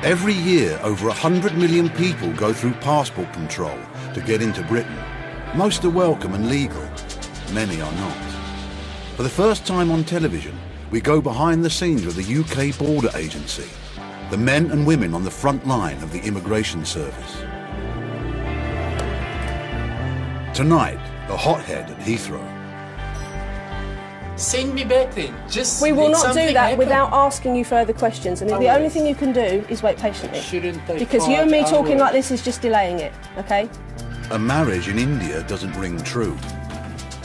Every year, over 100 million people go through passport control to get into Britain. Most are welcome and legal. Many are not. For the first time on television, we go behind the scenes of the UK Border Agency, the men and women on the front line of the immigration service. Tonight, the hothead at Heathrow. Send me back then. Just we will not do that happen. without asking you further questions. And the only thing you can do is wait patiently. Because you and me talking like this is just delaying it, okay? A marriage in India doesn't ring true.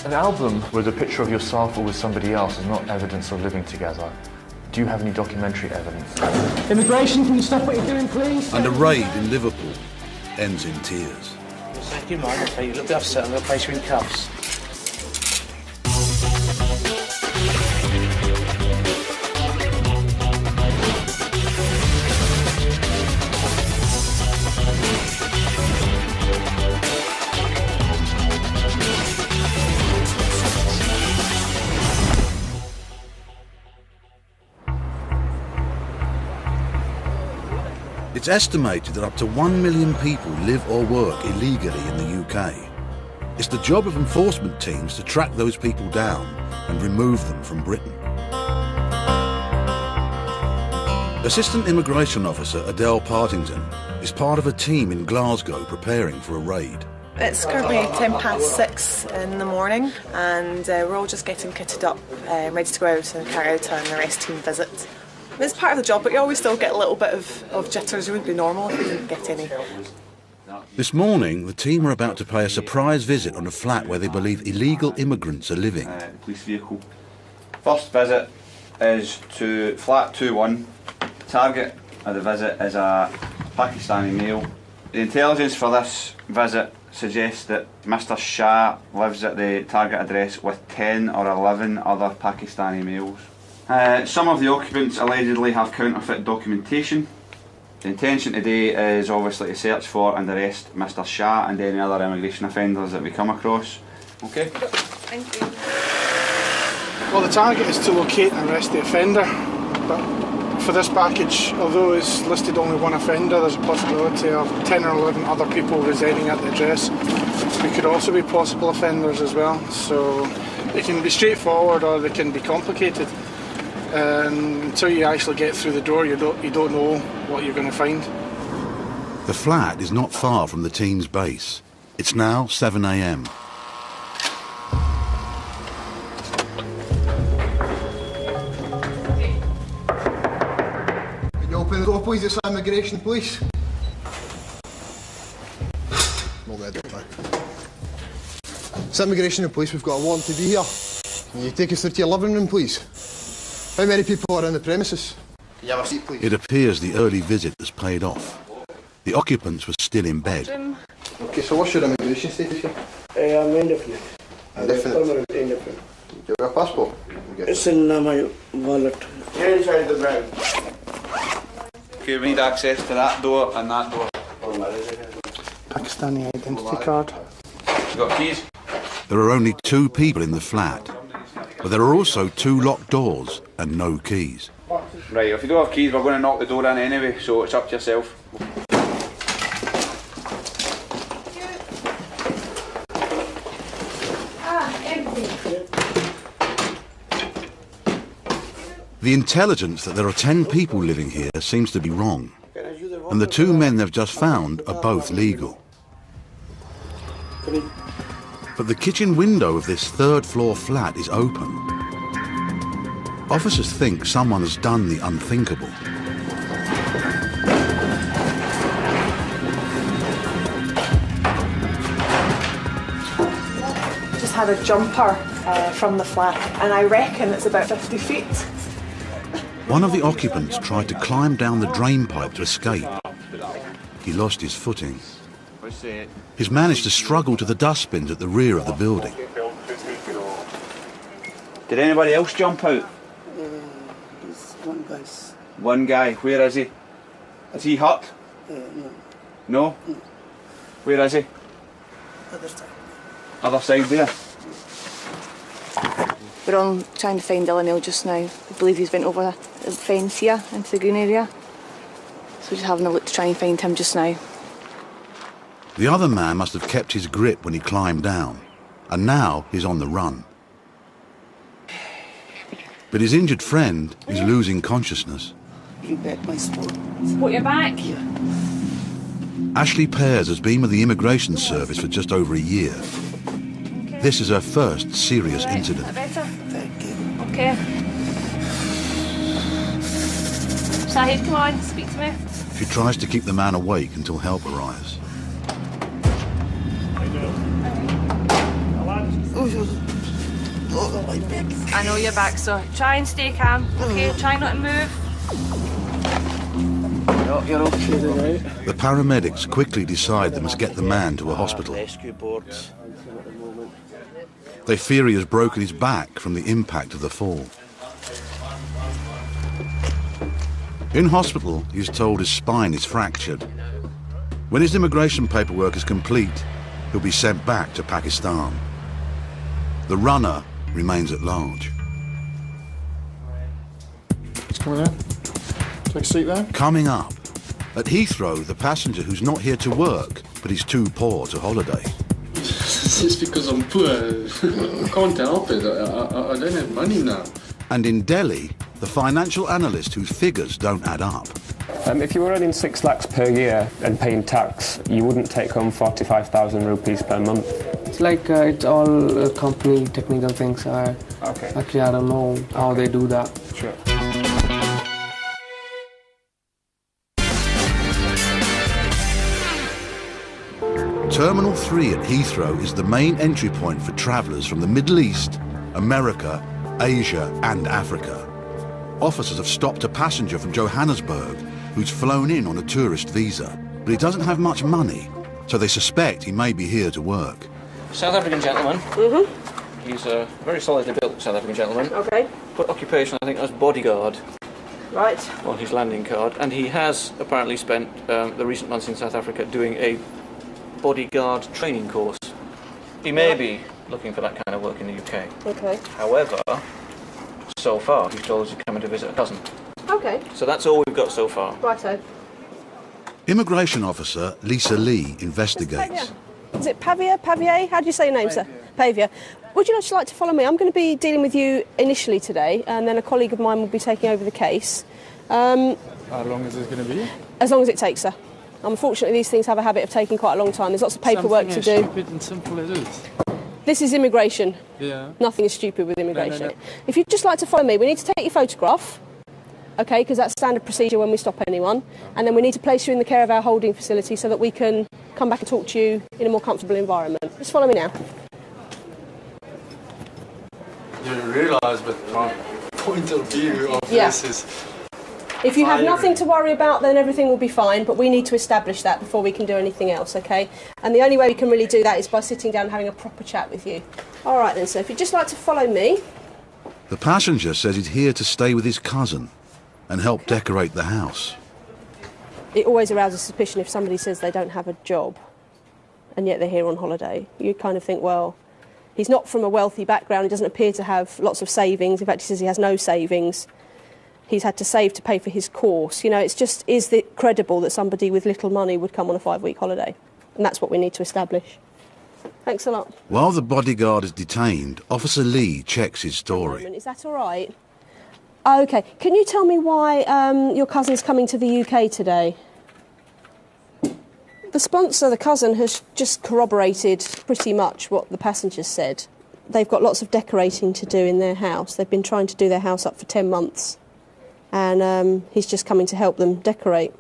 An album with a picture of yourself or with somebody else is not evidence of living together. Do you have any documentary evidence? Immigration, can you stop what you're doing, please? And a raid in Liverpool ends in tears. You mind if you look the officer, I'm going to place you in cuffs. It's estimated that up to 1 million people live or work illegally in the UK. It's the job of enforcement teams to track those people down and remove them from Britain. Assistant Immigration Officer Adele Partington is part of a team in Glasgow preparing for a raid. It's currently 6:10 in the morning and we're all just getting kitted up, ready to go out and carry out an arrest team visit. It's part of the job, but you always still get a little bit of jitters. It wouldn't be normal if you didn't get any. This morning, the team are about to pay a surprise visit on a flat where they believe illegal immigrants are living. Police vehicle. First visit is to flat 21. Target of the visit is a Pakistani male. The intelligence for this visit suggests that Mr. Shah lives at the target address with 10 or 11 other Pakistani males. Some of the occupants allegedly have counterfeit documentation. The intention today is obviously to search for and arrest Mr. Shah and any other immigration offenders that we come across. Okay? Thank you. Well, the target is to locate and arrest the offender, but for this package, although it's listed only one offender, there's a possibility of 10 or 11 other people residing at the address. We could also be possible offenders as well, so they can be straightforward or they can be complicated. Until you actually get through the door, you don't know what you're going to find. The flat is not far from the team's base. It's now 7 a.m. Can you open the door, please? It's immigration, please. No bed, it's immigration and police. We've got a warrant to be here. Can you take us through to your living room, please? How many people are in the premises? Can you have a seat, please? It appears the early visit has paid off. The occupants were still in bed. Okay, so what's your immigration status here? I'm indefinite. Indefinite? Permanent indefinite. Do you have a passport? It's in my wallet. Here inside the bag. Okay, we need access to that door and that door. Pakistani identity card. You got keys? There are only 2 people in the flat, but there are also 2 locked doors and no keys. Right, if you don't have keys, we're going to knock the door in anyway, so it's up to yourself. The intelligence that there are 10 people living here seems to be wrong, and the 2 men they've just found are both legal. But the kitchen window of this 3rd floor flat is open. Officers think someone has done the unthinkable. Just had a jumper from the flat, and I reckon it's about 50 feet. One of the occupants tried to climb down the drain pipe to escape. He lost his footing. He's managed to struggle to the dustbins at the rear of the building. Did anybody else jump out? One guy. One guy. Where is he? Is he hurt? No. No? Where is he? Other side. Other side there? We're on trying to find Dylan Neal just now. I believe he's went over the fence here into the green area. So we're just having a look to try and find him just now. The other man must have kept his grip when he climbed down, and now he's on the run. But his injured friend is losing consciousness. Support your back. Ashley Pears has been with the Immigration Service for just over a year. This is her first serious incident. Better? Okay. Shahid, come on, speak to me. She tries to keep the man awake until help arrives. I know you're back, so try and stay calm, okay? Try not to move. You're okay. The paramedics quickly decide they must get the man to a hospital. Rescue boards. They fear he has broken his back from the impact of the fall. In hospital, he's told his spine is fractured. When his immigration paperwork is complete, he'll be sent back to Pakistan. The runner remains at large. He's coming in. Take a seat there. Coming up, at Heathrow, the passenger who's not here to work, but he's too poor to holiday. It's because I'm poor. I can't help it. I don't have money now. And in Delhi, the financial analyst whose figures don't add up. If you were earning 6 lakhs per year and paying tax, you wouldn't take home 45,000 rupees per month. It's like it's all company technical things. Okay. Actually, I don't know how they do that. Sure. Terminal 3 at Heathrow is the main entry point for travellers from the Middle East, America, Asia and Africa. Officers have stopped a passenger from Johannesburg who's flown in on a tourist visa, but he doesn't have much money, so they suspect he may be here to work. South African gentleman. Mm-hmm. He's a very solidly built South African gentleman. Okay. Put occupation, I think, as bodyguard. Right. On his landing card, and he has apparently spent the recent months in South Africa doing a bodyguard training course. He may be looking for that kind of work in the UK. Okay. However, so far he's told us he's coming to visit a cousin. Okay. So that's all we've got so far. Righto. Immigration officer Lisa Lee investigates. Is it Pavia? Pavier? How do you say your name, sir? Pavia. Would you actually like to follow me? I'm going to be dealing with you initially today, and then a colleague of mine will be taking over the case. How long is this going to be? As long as it takes, sir. Unfortunately, these things have a habit of taking quite a long time. There's lots of paperwork to do. Something as stupid and simple as this. This is immigration. Yeah. Nothing is stupid with immigration. No. If you'd just like to follow me, we need to take your photograph, okay, because that's standard procedure when we stop anyone, and then we need to place you in the care of our holding facility so that we can come back and talk to you in a more comfortable environment. Just follow me now. You realise, but my point of view of this is... If you have nothing to worry about, then everything will be fine, but we need to establish that before we can do anything else, okay? And the only way we can really do that is by sitting down and having a proper chat with you. All right then, so if you'd just like to follow me. The passenger says he's here to stay with his cousin and help decorate the house. It always arouses suspicion if somebody says they don't have a job and yet they're here on holiday. You kind of think, well, he's not from a wealthy background, he doesn't appear to have lots of savings. In fact, he says he has no savings. He's had to save to pay for his course. You know, it's just, is it credible that somebody with little money would come on a 5-week holiday? And that's what we need to establish. Thanks a lot. While the bodyguard is detained, Officer Lee checks his story. Is that all right? OK. Can you tell me why your cousin's coming to the UK today? The sponsor, the cousin, has just corroborated pretty much what the passengers said. They've got lots of decorating to do in their house. They've been trying to do their house up for 10 months. And he's just coming to help them decorate.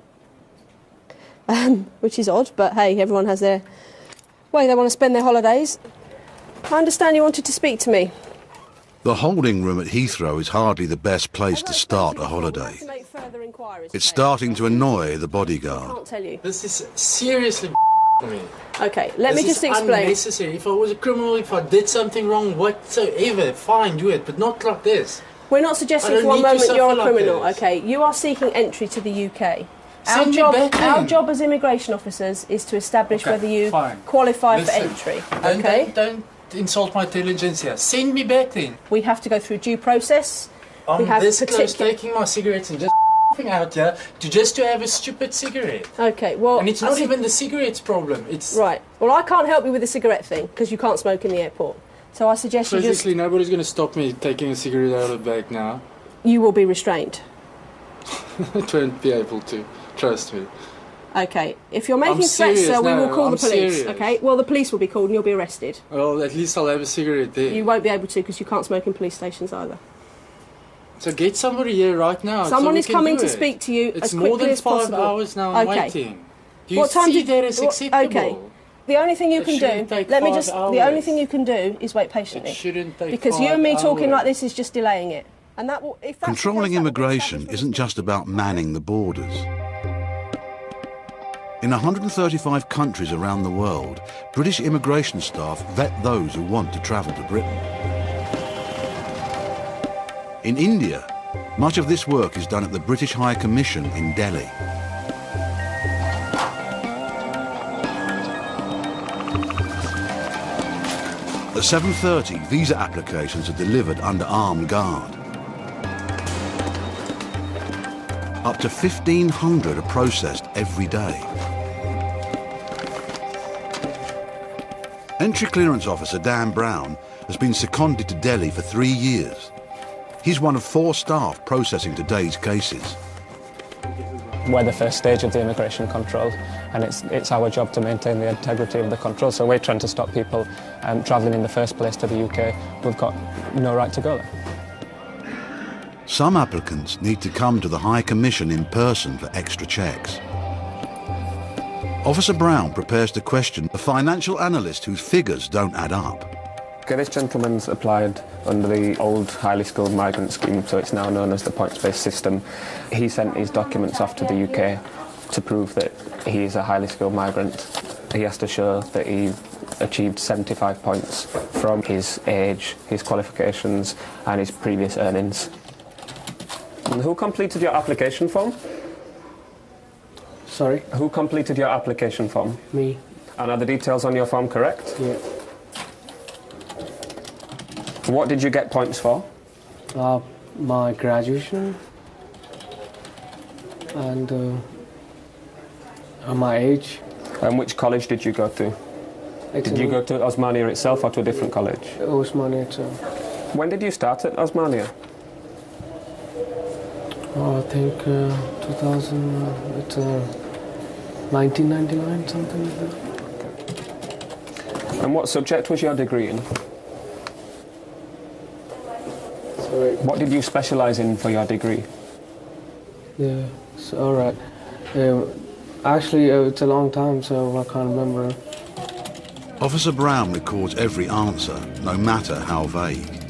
Which is odd, but hey, everyone has their way they want to spend their holidays. I understand you wanted to speak to me. The holding room at Heathrow is hardly the best place to start a holiday. It's starting to annoy the bodyguard. I can't tell you. This is seriously for me. OK, let me just explain. This is unnecessary. If I was a criminal, if I did something wrong whatsoever, fine, do it, but not like this. We're not suggesting for one moment you're a criminal, OK? You are seeking entry to the UK. Our job as immigration officers is to establish whether you qualify for entry, OK? Don't insult my intelligence here. Send me back then. We have to go through due process. I'm this close taking my cigarettes and just out here to have a stupid cigarette. Okay, well... And it's not even the cigarette's problem, it's... Right. Well, I can't help you with the cigarette thing, because you can't smoke in the airport. So I suggest you just... Basically, nobody's going to stop me taking a cigarette out of the bag now. You will be restrained. I won't be able to. Trust me. Okay. If you're making threats, sir, we will call the police. Serious. Okay? Well, the police will be called and you'll be arrested. Well, at least I'll have a cigarette there. You won't be able to, because you can't smoke in police stations either. So get somebody here right now. Someone is coming to speak to you as quickly as possible. It's more than 5 hours now I'm waiting. Do you what time see that as acceptable? Okay. The only thing you can do, the only thing you can do is wait patiently. It shouldn't take because you and me talking like this is just delaying it. And that will, if that's Controlling immigration isn't just about manning the borders. In 135 countries around the world, British immigration staff vet those who want to travel to Britain. In India, much of this work is done at the British High Commission in Delhi. At 7:30, visa applications are delivered under armed guard. Up to 1,500 are processed every day. Entry Clearance Officer Dan Brown has been seconded to Delhi for 3 years. He's one of 4 staff processing today's cases. We're the first stage of the immigration control, and it's our job to maintain the integrity of the control. So we're trying to stop people travelling in the first place to the UK. We've got no right to go there. Some applicants need to come to the High Commission in person for extra checks. Officer Brown prepares to question a financial analyst whose figures don't add up. Okay, this gentleman's applied under the old highly skilled migrant scheme, so it's now known as the points-based system. He sent his documents off to the UK to prove that he is a highly skilled migrant. He has to show that he achieved 75 points from his age, his qualifications and his previous earnings. And who completed your application form? Sorry? Who completed your application form? Me. And are the details on your form correct? Yeah. What did you get points for? My graduation and my age. And which college did you go to? Did you go to Osmania itself or to a different college? Osmania itself. When did you start at Osmania? Oh, I think 1999, something like that. And what subject was your degree in? Sorry. What did you specialise in for your degree? Yeah, so, all right. Actually, it's a long time, so I can't remember. Officer Brown records every answer, no matter how vague.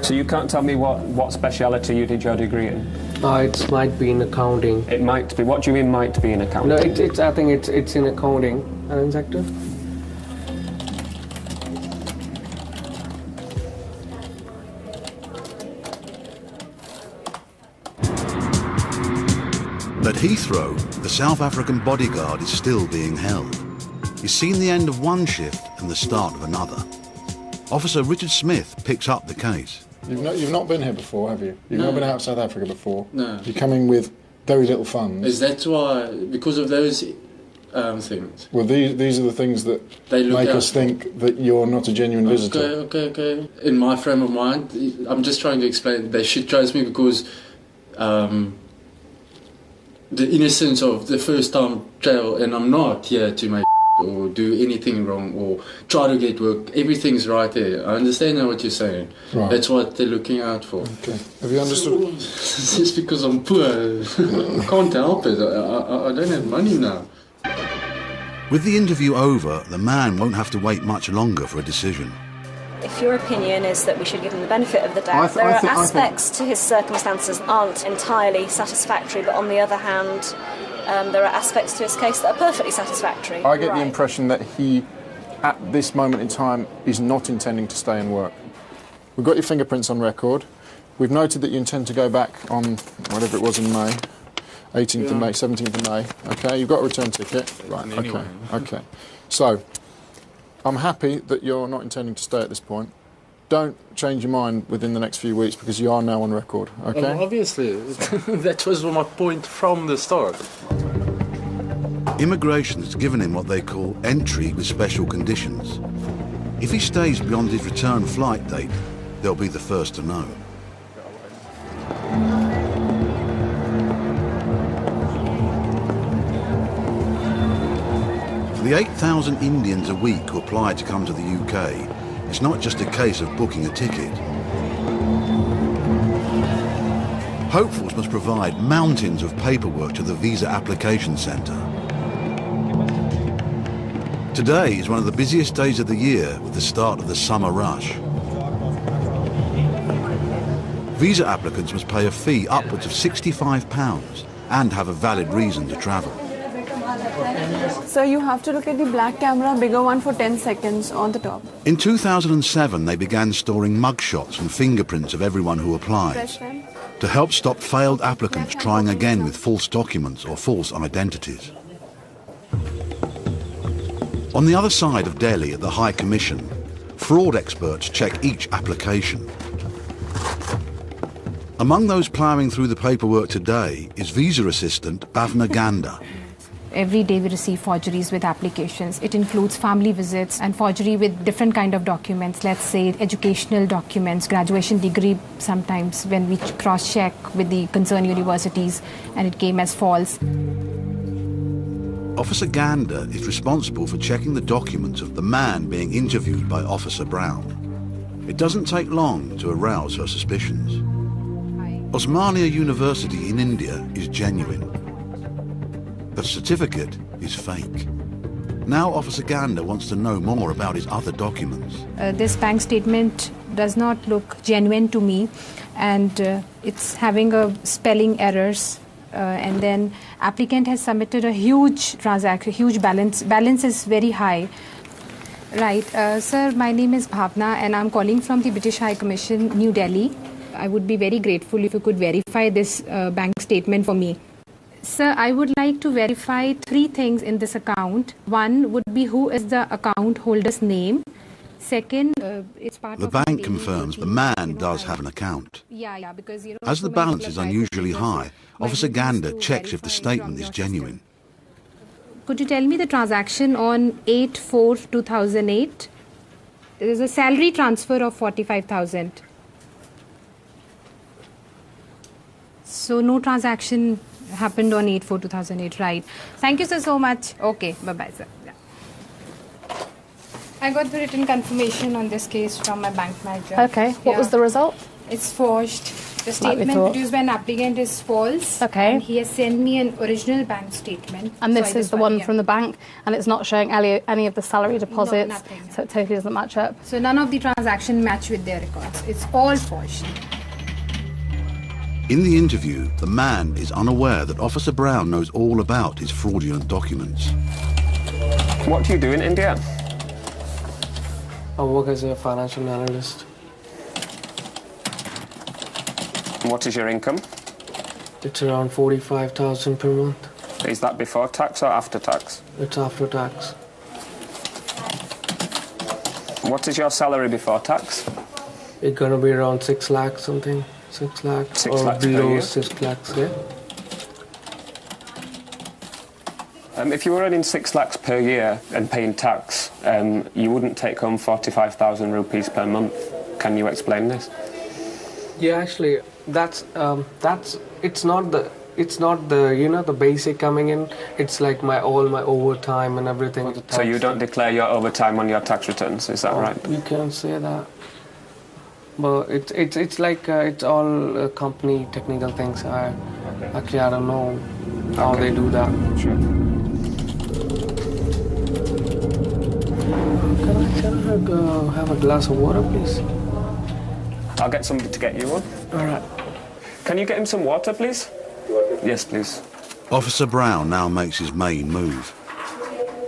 So you can't tell me what speciality you did your degree in? It might be in accounting. It might be. What do you mean might be in accounting? No, I think it's in accounting sector. At Heathrow, the South African bodyguard is still being held. He's seen the end of one shift and the start of another. Officer Richard Smith picks up the case. You've not been here before, have you? You've not been out of South Africa before? No. You're coming with very little funds. Is that why, because of those things? Well, these are the things that make us think that you're not a genuine visitor. Okay. In my frame of mind, I'm just trying to explain. They should trust me because the innocence of the first time travel, and I'm not here to make or do anything wrong or try to get work. Everything's right there. I understand now what you're saying. Right. That's what they're looking out for. Okay. Have you understood? It's just because I'm poor. I can't help it. I don't have money now. With the interview over, the man won't have to wait much longer for a decision. If your opinion is that we should give him the benefit of the doubt, there are aspects to his circumstances that aren't entirely satisfactory, but on the other hand, there are aspects to his case that are perfectly satisfactory. I get the impression that he, at this moment in time, is not intending to stay and work. We've got your fingerprints on record. We've noted that you intend to go back on whatever it was in May, 18th of May, 17th of May. Okay, you've got a return ticket. Right, okay. So, I'm happy that you're not intending to stay at this point. don't change your mind within the next few weeks because you are now on record, okay? Well, obviously, that was my point from the start. Immigration's given him what they call entry with special conditions. If he stays beyond his return flight date, they'll be the first to know. For the 8,000 Indians a week who apply to come to the UK, it's not just a case of booking a ticket. Hopefuls must provide mountains of paperwork to the Visa Application Centre. Today is one of the busiest days of the year with the start of the summer rush. Visa applicants must pay a fee upwards of £65 and have a valid reason to travel. So you have to look at the black camera, bigger one for 10 seconds on the top. In 2007, they began storing mugshots and fingerprints of everyone who applies to help stop failed applicants trying again with false documents or false identities. On the other side of Delhi at the High Commission, fraud experts check each application. Among those ploughing through the paperwork today is visa assistant Bhavna Ganda. Every day we receive forgeries with applications. It includes family visits and forgery with different kind of documents, let's say educational documents, graduation degree sometimes when we cross-check with the concerned universities and it came as false. Officer Ganda is responsible for checking the documents of the man being interviewed by Officer Brown. It doesn't take long to arouse her suspicions. Osmania University in India is genuine. The certificate is fake. Now Officer Ganda wants to know more about his other documents. This bank statement does not look genuine to me, and it's having a spelling errors. And then applicant has submitted a huge transaction, huge balance. Balance is very high. Right, sir, my name is Bhavna and I'm calling from the British High Commission, New Delhi. I would be very grateful if you could verify this bank statement for me. Sir, I would like to verify 3 things in this account. One would be who is the account holder's name. Second, it's part the of bank confirms the man does have an account. Yeah, because as the balance is unusually high, Officer Ganda checks if the statement is genuine. Could you tell me the transaction on 8/4/2008? There is a salary transfer of 45,000. So no transaction happened on 8/4/2008, right? Thank you, sir, so much. Okay, bye-bye, sir. Yeah. I got the written confirmation on this case from my bank manager. Okay, what was the result? It's forged. The statement produced by an applicant is false. Okay. And he has sent me an original bank statement. And this is the one from the bank, and it's not showing any of the salary deposits, nothing. so it totally doesn't match up. So none of the transaction match with their records. It's all forged. In the interview, the man is unaware that Officer Brown knows all about his fraudulent documents. What do you do in India? I work as a financial analyst. What is your income? It's around 45,000 per month. Is that before tax or after tax? It's after tax. What is your salary before tax? It's gonna be around 6 lakhs something. 6 lakhs 6 or lakhs per below year? 6 lakhs, yeah. If you were earning 6 lakhs per year and paying tax, you wouldn't take home 45,000 rupees per month. Can you explain this? Yeah, actually, that's it's not the the basic coming in. It's like all my overtime and everything. So you don't declare your overtime on your tax returns, is that right? You can say that, but it's like it's all company technical things. I don't know how they do that. Sure. Can I have a glass of water, please? I'll get somebody to get you one. All right. Can you get him some water, please? Yes, please. Officer Brown now makes his main move.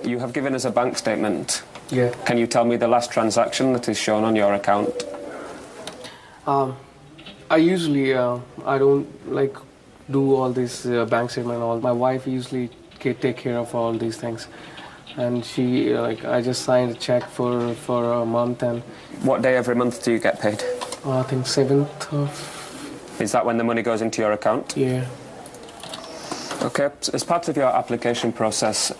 You have given us a bank statement. Yeah. Can you tell me the last transaction that is shown on your account? I usually I don't like do all this bank statement and all. My wife usually take care of all these things. and she I just signed a check for a month. And what day every month do you get paid? I think 7th of. Is that when the money goes into your account? Yeah. Okay, as part of your application process,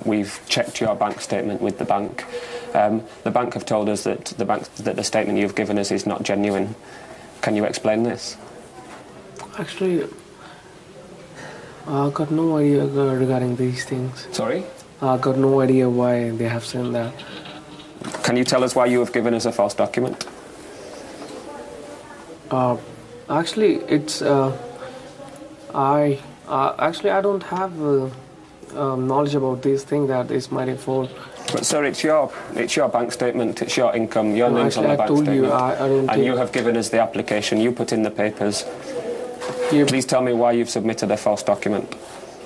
we've checked your bank statement with the bank. The bank have told us that the statement you've given us is not genuine. Can you explain this? Actually, I got no idea regarding these things. Sorry? I got no idea why they have sent that. Can you tell us why you have given us a false document? Actually, it's I don't have knowledge about this thing that is my fault. But sir, it's your bank statement, it's your income, your name's on the bank statement. And you have given us the application, you put in the papers. Yeah. Please tell me why you've submitted a false document.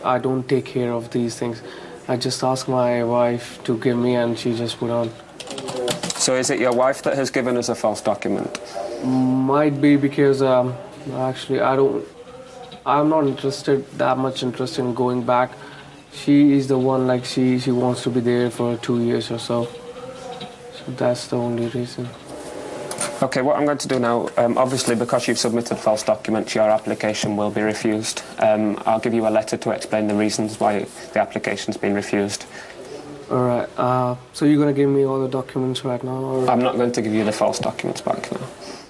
I don't take care of these things. I just asked my wife to give me and she just put on. So is it your wife that has given us a false document? Might be because actually I'm not that much interested in going back. She is the one, like she wants to be there for 2 years or so. So that's the only reason. Okay, what I'm going to do now, obviously because you've submitted false documents, your application will be refused. I'll give you a letter to explain the reasons why the application's been refused. Alright, so you're going to give me all the documents right now? Or? I'm not going to give you the false documents back now.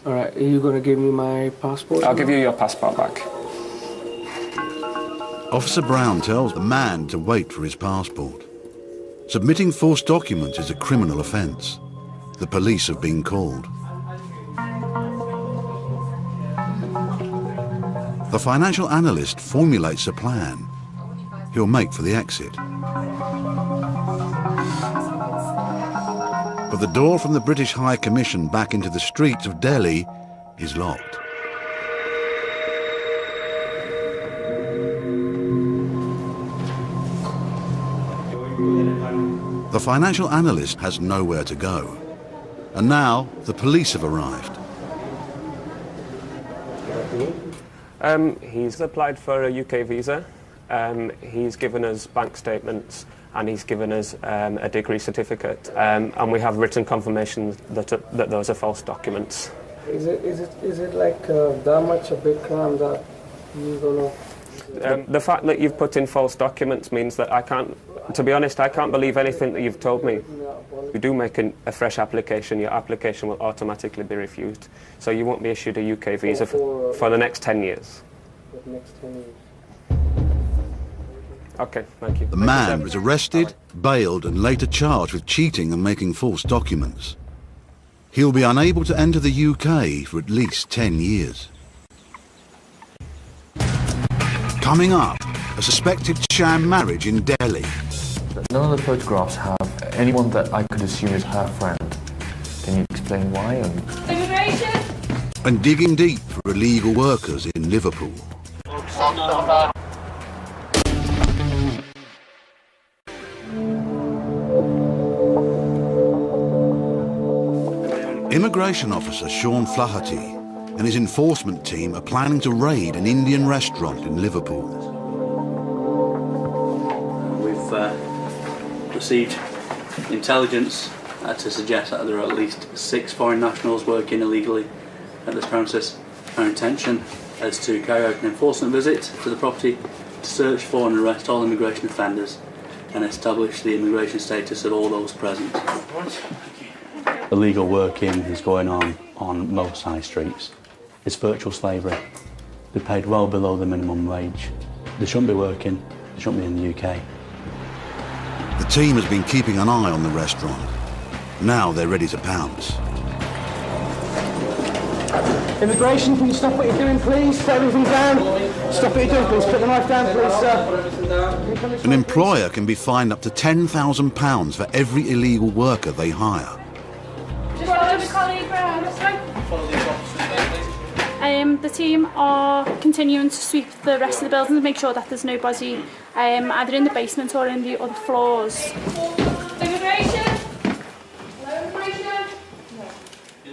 Alright, are you going to give me my passport? I'll give you your passport back. Officer Brown tells the man to wait for his passport. Submitting false documents is a criminal offence. The police have been called. The financial analyst formulates a plan. He'll make for the exit. But the door from the British High Commission back into the streets of Delhi is locked. The financial analyst has nowhere to go. And now the police have arrived. He's applied for a UK visa. He's given us bank statements and he's given us a degree certificate. And we have written confirmation that those are false documents. Is it like that much a big crime that you're gonna... The fact that you've put in false documents means that I can't, to be honest, I can't believe anything that you've told me. If you do make a fresh application, your application will automatically be refused. So you won't be issued a UK visa for the next 10 years. For the next 10 years. Okay, thank you. The man was arrested, bailed and later charged with cheating and making false documents. He'll be unable to enter the UK for at least 10 years. Coming up, a suspected sham marriage in Delhi. None of the photographs have anyone that I could assume is her friend. Can you explain why? Immigration! And digging deep for illegal workers in Liverpool. Immigration officer Sean Flaherty and his enforcement team are planning to raid an Indian restaurant in Liverpool. We've received intelligence to suggest that there are at least 6 foreign nationals working illegally at this premises. Our intention is to carry out an enforcement visit to the property to search for and arrest all immigration offenders and establish the immigration status of all those present. Illegal working is going on most high streets. It's virtual slavery. They're paid well below the minimum wage. They shouldn't be working, they shouldn't be in the UK. The team has been keeping an eye on the restaurant. Now they're ready to pounce. Immigration, can you stop what you're doing, please? Put everything down. Stop what you're doing, please. Put the knife down, please, sir. An employer can be fined up to £10,000 for every illegal worker they hire. The team are continuing to sweep the rest of the building to make sure that there's nobody either in the basement or in the other floors. Immigration!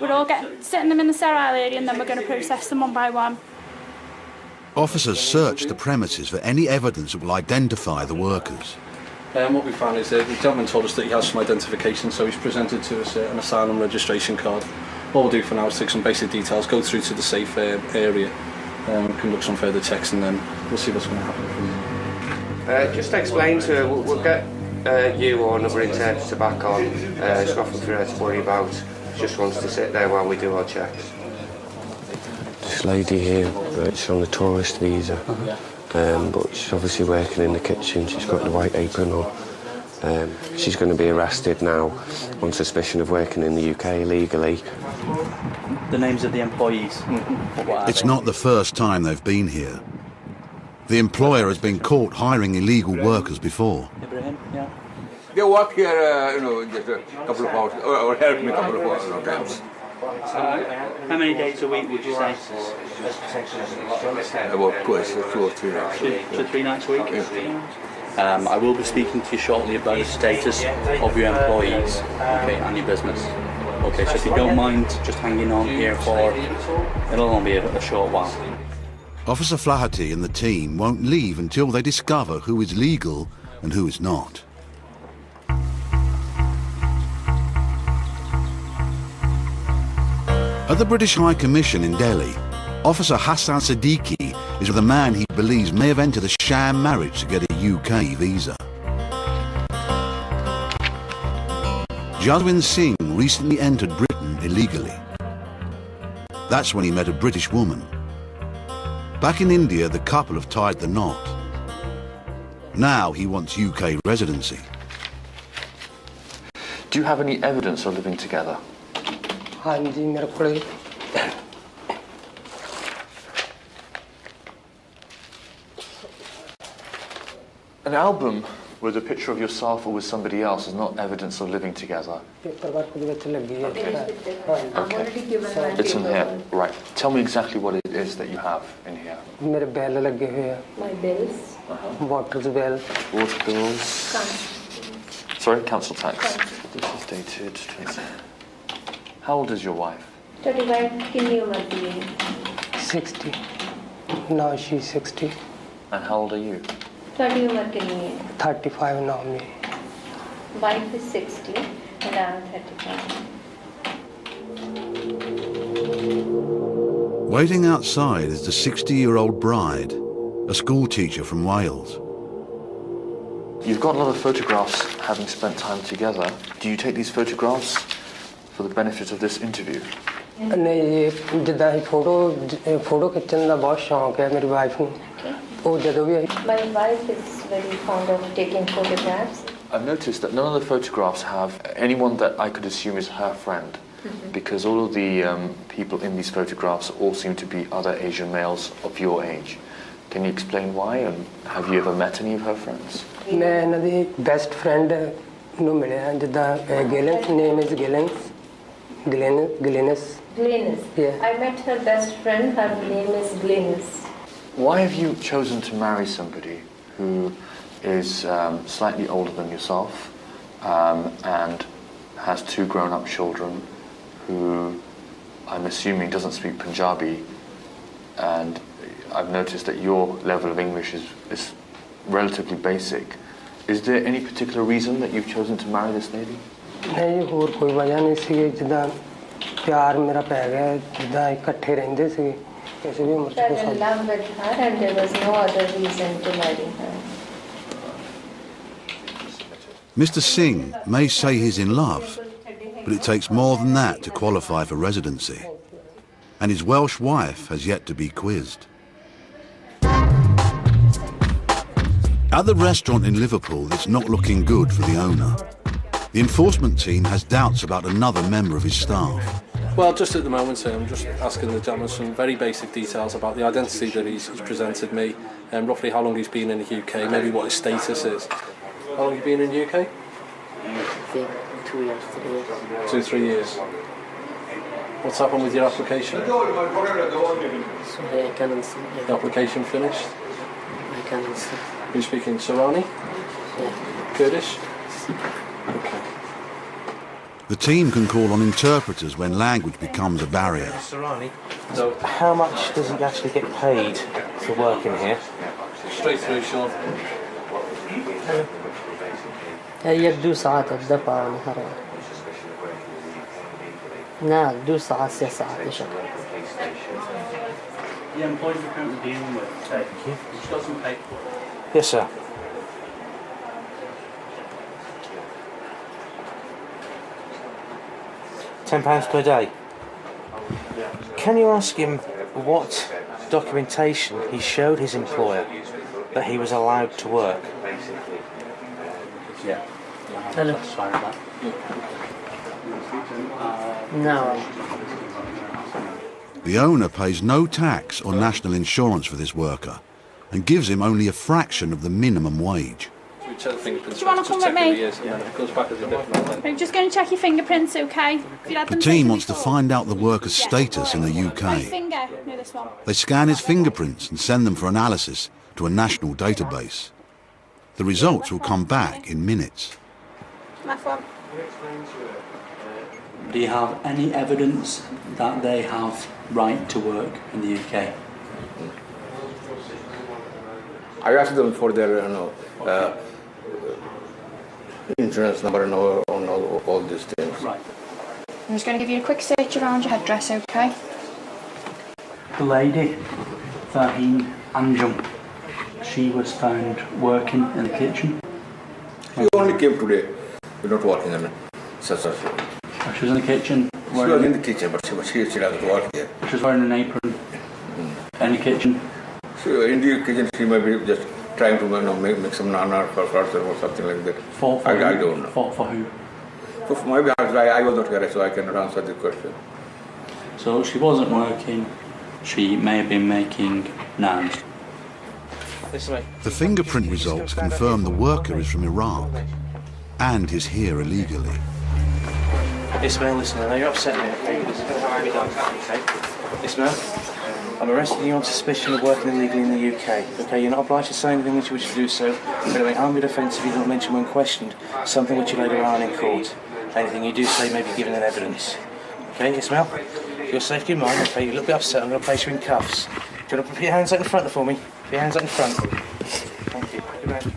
We're all sitting them in the sterile area and then we're going to process them one by one. Officers search the premises for any evidence that will identify the workers. What we found is the gentleman told us that he has some identification, so he's presented to us an asylum registration card. What we'll do for now is take some basic details, go through to the safe area, conduct some further checks, and then we'll see what's going to happen. Just explain to her, we'll get you or another interpreter back on. There's nothing for her to worry about. She just wants to sit there while we do our checks. This lady here, she's on a tourist visa, but she's obviously working in the kitchen. She's got the white apron on. She's going to be arrested now on suspicion of working in the UK illegally. The names of the employees? It's not the first time they've been here. The employer has been caught hiring illegal workers before. Ibrahim, yeah. They work here, just a couple of hours, or help me a couple of hours times. How many days a week would you say? About twice, 2 or 3 nights. 2 to 3 nights a week? Yeah. I will be speaking to you shortly about the status of your employees, okay, and your business. Okay, so if you don't mind just hanging on here for, it'll only be a short while. Officer Flaherty and the team won't leave until they discover who is legal and who is not. At the British High Commission in Delhi, Officer Hassan Siddiqui is with a man he believes may have entered a sham marriage to get a UK visa. Jaswin Singh recently entered Britain illegally. That's when he met a British woman. Back in India, the couple have tied the knot. Now he wants UK residency. Do you have any evidence of living together? An album with a picture of yourself or with somebody else is not evidence of living together. Okay. It's in here. Right. Tell me exactly what it is that you have in here. My bills. Water bill. Water bills. Sorry, council tax. This is dated 20. How old is your wife? 60. Now she's 60. And how old are you? 35 now me. Wife is 60 and I am 35. Waiting outside is the 60-year-old bride, a school teacher from Wales. You've got a lot of photographs having spent time together. Do you take these photographs for the benefit of this interview? नहीं जिदा photo खिंचने का बहुत शौक है मेरी wife को वो जदों भी My wife is very fond of taking photographs. I've noticed that none of the photographs have anyone that I could assume is her friend, because all of the people in these photographs all seem to be other Asian males of your age. Can you explain why, and have you ever met any of her friends? मैं इन्हां the best friend ਨੂੰ ਮਿਲਿਆ ਜਿੱਦਾਂ ਗਿਲਨਸ name is Glynis. Yeah. I met her best friend, her name is Glynis. Why have you chosen to marry somebody who is slightly older than yourself and has 2 grown-up children, who I'm assuming doesn't speak Punjabi, and I've noticed that your level of English is relatively basic. Is there any particular reason that you've chosen to marry this lady? नहीं ਹੋਰ ਕੋਈ ਵਜ੍ਹਾ ਨਹੀਂ ਸੀ ਜਿੱਦਾਂ ਪਿਆਰ ਮੇਰਾ ਪੈ ਗਿਆ ਜਿੱਦਾਂ ਇਕੱਠੇ ਰਹਿੰਦੇ ਸੀ ਕਿਸੇ ਵੀ ਉਮਰ ਚ I fell in love with her and there was no other reason to marry her. Mr. Singh may say he's in love, but it takes more than that to qualify for residency. And his Welsh wife has yet to be quizzed. At the restaurant in Liverpool, it's not looking good for the owner. The enforcement team has doubts about another member of his staff. Well, just at the moment, I'm just asking the gentleman some very basic details about the identity that he's presented me, and roughly how long he's been in the UK, maybe what his status is. How long have you been in the UK? I think 2 years, 3 years. 2-3 years. What's happened with your application? Sorry, I can't understand. The application finished? I can't understand. Are you speaking Sorani? Yeah. Kurdish? Okay. The team can call on interpreters when language becomes a barrier. Sorani, so how much does he actually get paid for working here? Straight through, Sean. هي 2 ساعات الدفع ونهار. نعم 2 ساعات 6 ساعات إيش. The employees we're currently dealing with, thank you. You've got some paperwork. Yes, sir. £10 per day. Can you ask him what documentation he showed his employer that he was allowed to work? Yeah. Hello. Sorry about No. The owner pays no tax or national insurance for this worker and gives him only a fraction of the minimum wage. Do you want to come with me? I'm just going to check your fingerprints, okay? The team wants to find out the worker's status in the My UK. finger. No, this one. They scan his fingerprints and send them for analysis to a national database. The results will come back in minutes. Left one. Do you have any evidence that they have right to work in the UK? I asked them for their insurance number and all these things. Right. I'm just going to give you a quick search around your headdress, okay? The lady, Faheen Anjum, she was found working in the kitchen. She only came today. We're not working on it. She was in the kitchen. She was in the kitchen, but she doesn't work here. She was wearing an apron in the kitchen. In the kitchen, she might be just trying to make some nana for or something like that. I don't know. For who? So maybe I was not here, so I cannot answer the question. So she wasn't working. She may have been making naans. The fingerprint results confirm the worker is from Iraq and is here illegally. Ismail, listen, I know you're upset me, okay? This is going to have to be done, okay? Ismail, I'm arresting you on suspicion of working illegally in the UK, okay? You're not obliged to say anything which you wish to do so, but it may harm your defence if you don't mention when questioned something which you later on in court. Anything you do say may be given in evidence. Okay, Ismail? For your safety of mind, okay, you're a little bit upset, I'm going to place you in cuffs. Do you want to put your hands out in front for me? Put your hands out in front. Thank you. Good night.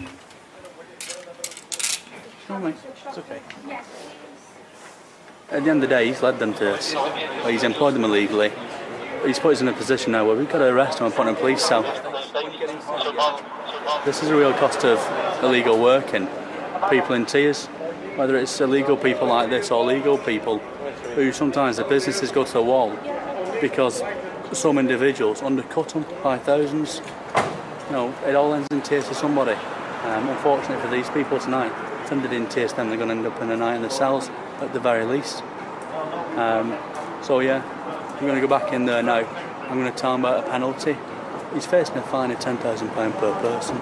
It's okay. At the end of the day, he's led them to this. He's employed them illegally. He's put us in a position now where we've got to arrest him and put him in a police cell. This is a real cost of illegal working. People in tears, whether it's illegal people like this or legal people who sometimes the businesses go to the wall because some individuals undercut them by thousands. You know, it all ends in tears to somebody. Unfortunately for these people tonight, if it ended in tears, then they're going to end up in a night in the cells at the very least. So yeah, I'm going to go back in there now. I'm going to tell him about a penalty. He's facing a fine of £10,000 per person.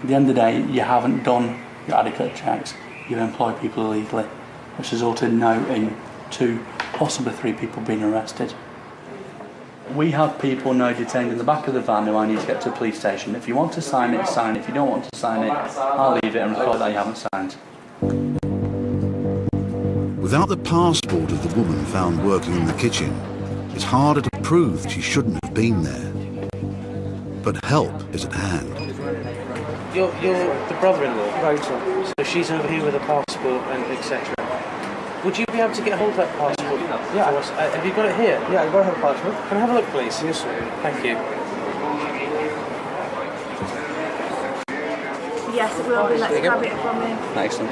At the end of the day, you haven't done your adequate checks. You've employed people illegally, which resulted now in 2, possibly 3 people being arrested. We have people now detained in the back of the van who I need to get to a police station. If you want to sign it, sign it. If you don't want to sign it, I'll leave it and record that you haven't signed. Without the passport of the woman found working in the kitchen, it's harder to prove she shouldn't have been there. But help is at hand. You're the brother-in-law? Right, sir. So she's over here with a passport and etc. Would you be able to get hold of that passport? Yeah. For us? Have you got it here? Yeah, I've got her passport. Can I have a look, please? Yes, sir. Thank you. Yes, it will be. Let's grab it from him. Excellent.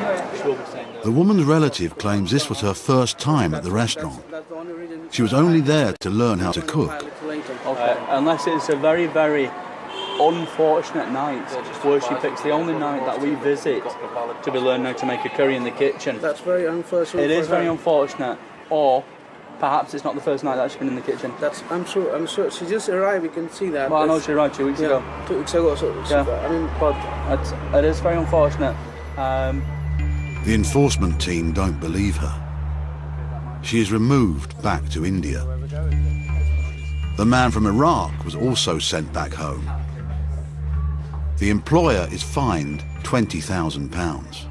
The woman's relative claims this was her first time at the restaurant. She was only there to learn how to cook. Unless it's a very, very unfortunate night where she picks the only night that we visit to be learning how to make a curry in the kitchen. That's very unfortunate. It is very unfortunate. Or perhaps it's not the first night that she's been in the kitchen. I'm sure. She just arrived, we can see that. Well, I know she arrived 2 weeks ago. 2 weeks ago, so yeah. I mean, but it is very unfortunate. The enforcement team don't believe her. She is removed back to India. The man from Iraq was also sent back home. The employer is fined £20,000.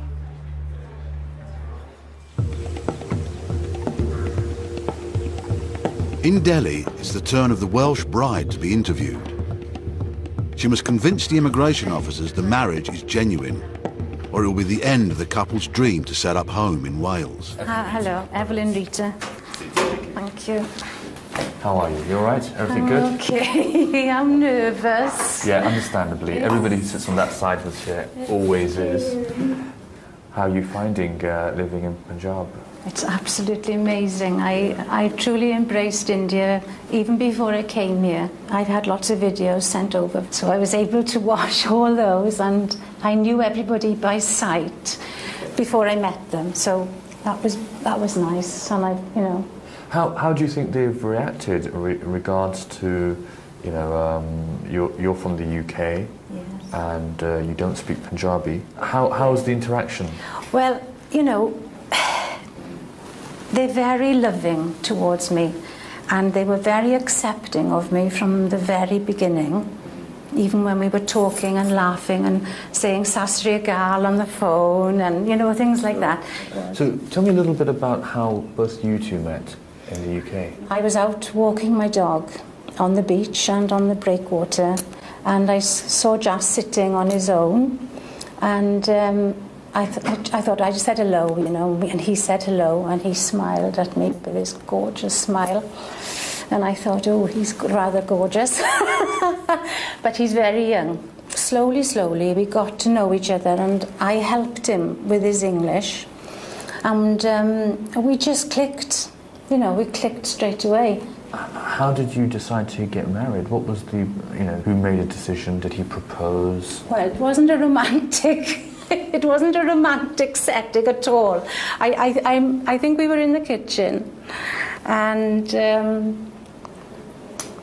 In Delhi, it's the turn of the Welsh bride to be interviewed. She must convince the immigration officers the marriage is genuine or it will be the end of the couple's dream to set up home in Wales. Hello, Evelyn Rita. Thank you. How are you? You all right? Everything good? Okay, I'm nervous. Yeah, understandably. Everybody who sits on that side of the chair always is. How are you finding living in Punjab? It's absolutely amazing. I truly embraced India even before I came here. I'd had lots of videos sent over, so I was able to watch all those, and I knew everybody by sight before I met them. So that was nice, and How do you think they've reacted in regards to, you're from the UK, yes, and you don't speak Punjabi. How's the interaction? Well, they're very loving towards me, and they were very accepting of me from the very beginning, even when we were talking and laughing and saying "Sat Sri Akal" on the phone and, things like that. So tell me a little bit about how both you two met in the UK. I was out walking my dog on the beach and on the breakwater, and I saw Jas sitting on his own, and I thought I just said hello, and he said hello, and he smiled at me with his gorgeous smile, and I thought, oh, he's rather gorgeous, but he's very young. Slowly, we got to know each other, and I helped him with his English, and we just clicked. We clicked straight away. How did you decide to get married? What was who made a decision? Did he propose? Well, it wasn't a romantic. It wasn't a romantic setting at all. I think we were in the kitchen, and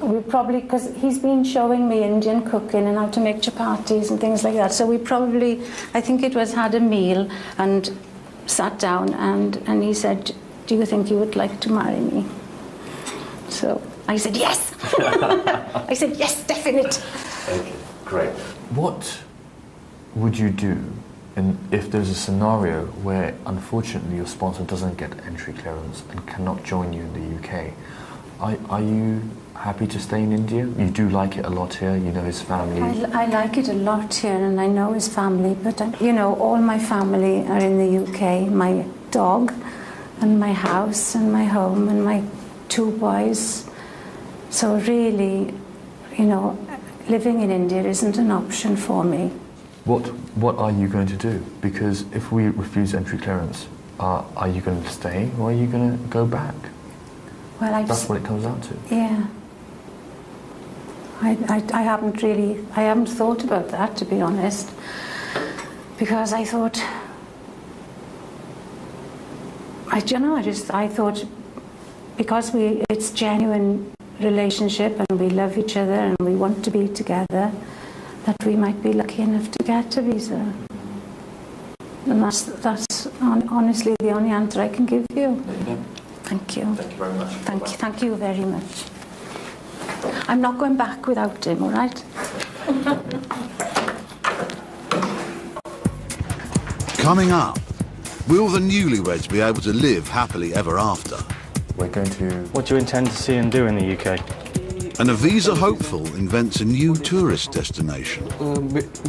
we probably, because he's been showing me Indian cooking and how to make chapatis and things like that. So we probably, I think it was, had a meal and sat down, and he said, "Do you think you would like to marry me?" So I said yes. I said yes, definite. Okay, great. What would you do if there's a scenario where unfortunately your sponsor doesn't get entry clearance and cannot join you in the UK? Are you happy to stay in India? You do like it a lot here, you know his family. I like it a lot here, and I know his family, but all my family are in the UK. My dog and my house and my home and my 2 boys. So really, living in India isn't an option for me. What are you going to do? Because if we refuse entry clearance, are you going to stay or are you going to go back? Well, that's what it comes down to. Yeah. I haven't thought about that, to be honest, because I thought, I thought because it's genuine relationship and we love each other and we want to be together, that we might be lucky enough to get a visa. And that's honestly the only answer I can give you. Thank you. Thank you very much. Thank you very much. I'm not going back without him, all right? Coming up, will the newlyweds be able to live happily ever after? We're going to... What do you intend to see and do in the UK? And a visa hopeful invents a new tourist destination.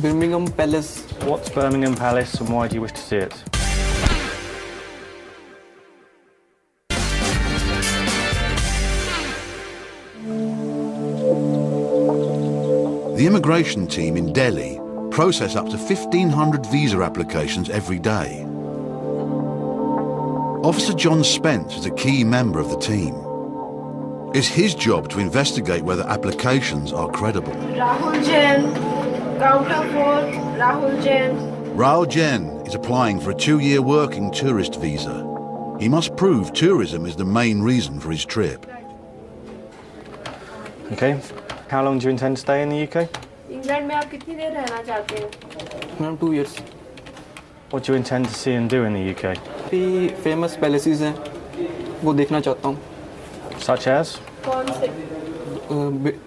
Birmingham Palace. What's Birmingham Palace and why do you wish to see it? The immigration team in Delhi process up to 1,500 visa applications every day. Officer John Spence is a key member of the team. It's his job to investigate whether applications are credible. Rahul Jain, counter 4, Rahul Jain. Rahul Jain is applying for a 2-year working tourist visa. He must prove tourism is the main reason for his trip. Okay. How long do you intend to stay in the UK? England में आप कितनी देर रहना चाहते हैं? Around 2 years. What do you intend to see and do in the UK? The famous palaces हैं, वो देखना चाहता हूँ. Such as? कौन से?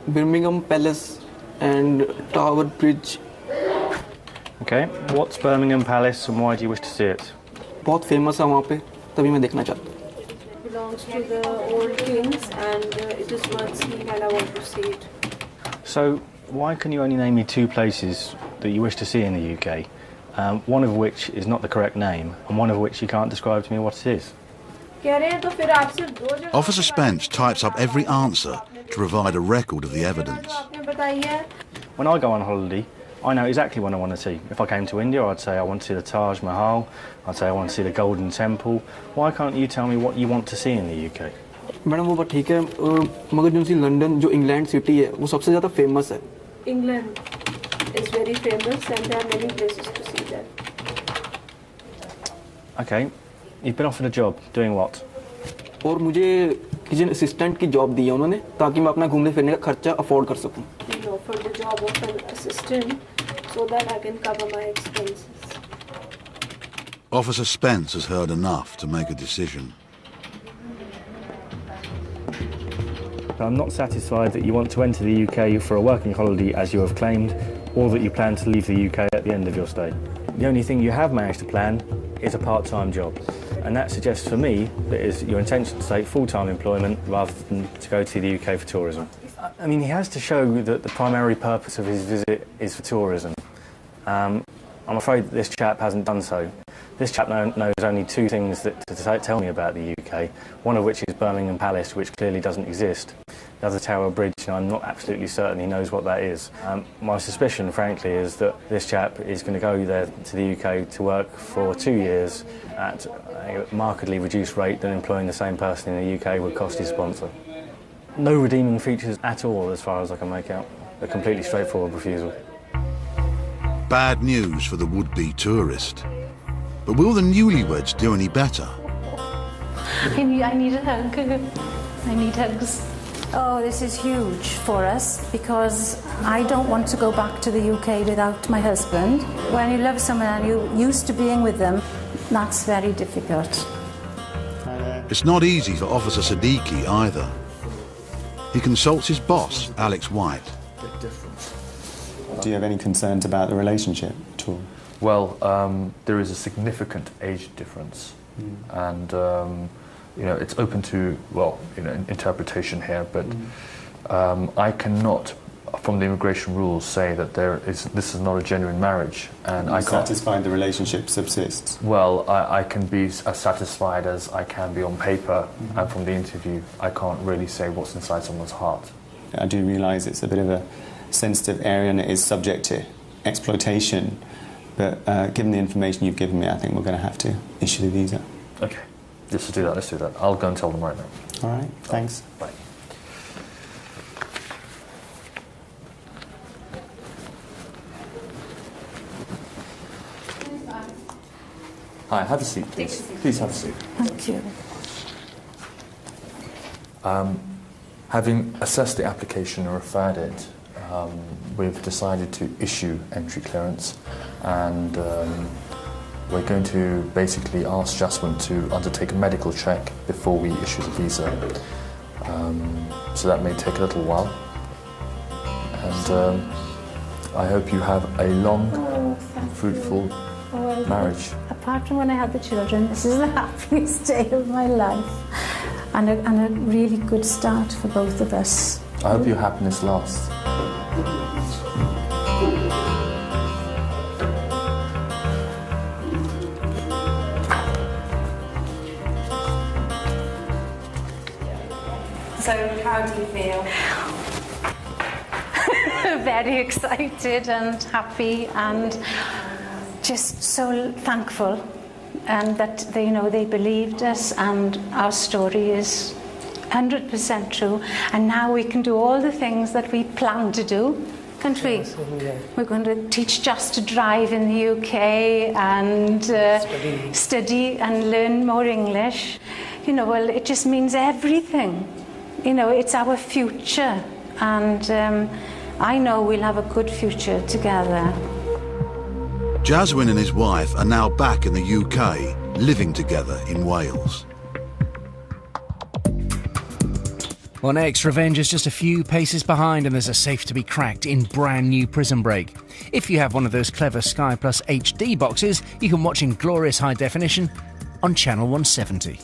Birmingham Palace and Tower Bridge. Okay. What's Birmingham Palace and why do you wish to see it? बहुत famous है वहाँ पे, तभी मैं देखना चाहता हूँ. It belongs to the old kings and it is worth seeing and I want to see it. So, why can you only name me 2 places that you wish to see in the UK? one of which is not the correct name, and one of which you can't describe to me what it is. Officer Spence types up every answer to provide a record of the evidence. When I go on holiday, I know exactly what I want to see. If I came to India, I'd say I want to see the Taj Mahal, I'd say I want to see the Golden Temple. Why can't you tell me what you want to see in the UK? Madam वो बात ठीक है मगर जो सी London जो England city है वो सबसे ज़्यादा फेमस है England is very famous and there are many places to see there. Okay, you've been offered a job. Doing what? और मुझे किचन असिस्टेंट की जॉब दी है उन्होंने ताकि मैं अपना घूमने फिरने का खर्चा अफोर्ड कर सकूं. He offered the job of an assistant so that I can cover my expenses. Officer Spence has heard enough to make a decision. I'm not satisfied that you want to enter the UK for a working holiday as you have claimed, or that you plan to leave the UK at the end of your stay. The only thing you have managed to plan is a part-time job, and that suggests for me that it is your intention to take full-time employment rather than to go to the UK for tourism. I mean, he has to show that the primary purpose of his visit is for tourism. I'm afraid that this chap hasn't done so. This chap knows only two things to tell me about the UK, one of which is Birmingham Palace, which clearly doesn't exist. The other, Tower Bridge, and I'm not absolutely certain he knows what that is. My suspicion, frankly, is that this chap is going to go there to the UK to work for 2 years at a markedly reduced rate than employing the same person in the UK would cost his sponsor. No redeeming features at all, as far as I can make out. A completely straightforward refusal. Bad news for the would-be tourist. But will the newlyweds do any better? I need a hug. I need hugs. Oh, this is huge for us because I don't want to go back to the UK without my husband. When you love someone and you're used to being with them, that's very difficult. It's not easy for Officer Siddiqui either. He consults his boss, Alex White. Do you have any concerns about the relationship at all? Well, there is a significant age difference, and you know, it's open to, well, you know, interpretation here, but I cannot, from the immigration rules, say that this is not a genuine marriage, and I can't. Satisfied the relationship subsists? Well, I can be as satisfied as I can be on paper, and from the interview, I can't really say what's inside someone's heart. I do realise it's a bit of a sensitive area and it is subject to exploitation, but given the information you've given me, I think we're going to have to issue the visa. Okay, let's do that, let's do that. I'll go and tell them right now. All right, thanks. Bye. Hi, have a seat, please. Please have a seat. Thank you. Having assessed the application and referred it, we've decided to issue entry clearance, and we're going to basically ask Jasmine to undertake a medical check before we issue the visa. So that may take a little while, and I hope you have a long, fruitful marriage. Apart from when I had the children, this is the happiest day of my life, and a really good start for both of us. I hope your happiness lasts. So, how do you feel? Very excited and happy, and just so thankful, and that they believed us, and our story is 100% true. And now we can do all the things that we planned to do, can't we? Yeah. We're going to teach Jas to drive in the UK and study and learn more English. Well, it just means everything. It's our future, and I know we'll have a good future together. Jaswin and his wife are now back in the UK, living together in Wales. Well, next, Revenge is just a few paces behind, and there's a safe to be cracked in brand new Prison Break. If you have one of those clever Sky Plus HD boxes, you can watch in glorious high definition on Channel 170.